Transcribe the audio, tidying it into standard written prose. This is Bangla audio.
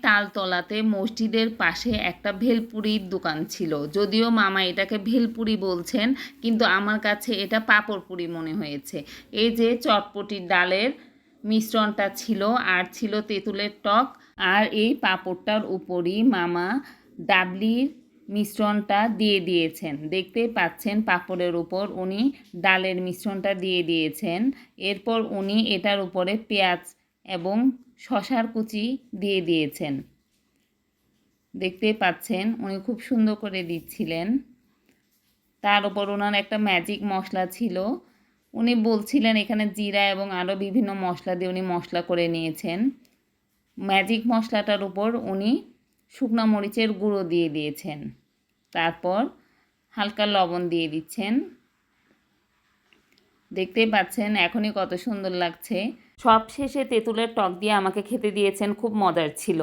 তালতলাতে মসজিদের পাশে একটা ভেলপুরির দোকান ছিল। যদিও মামা এটাকে ভেলপুরি বলছেন, কিন্তু আমার কাছে এটা পাঁপড় পুরি মনে হয়েছে। এই যে চটপটির ডালের মিশ্রণটা ছিল, আর ছিল তেঁতুলের টক, আর এই পাঁপড়টার উপরই মামা ডাবলির মিশ্রণটা দিয়ে দিয়েছেন। দেখতেই পাচ্ছেন পাঁপড়ের উপর উনি ডালের মিশ্রণটা দিয়ে দিয়েছেন। এরপর উনি এটার উপরে পেঁয়াজ এবং শশার কুচি দিয়ে দিয়েছেন। দেখতেই পাচ্ছেন উনি খুব সুন্দর করে দিচ্ছিলেন। তার উপর ওনার একটা ম্যাজিক মশলা ছিল, উনি বলছিলেন এখানে জিরা এবং আরও বিভিন্ন মশলা দিয়ে উনি মশলা করে নিয়েছেন। ম্যাজিক মশলাটার উপর উনি শুকনো মরিচের গুঁড়ো দিয়ে দিয়েছেন। তারপর হালকা লবণ দিয়ে দিচ্ছেন। দেখতেই পাচ্ছেন এখনই কত সুন্দর লাগছে। সব শেষে তেঁতুলের টক দিয়ে আমাকে খেতে দিয়েছেন, খুব মজার ছিল।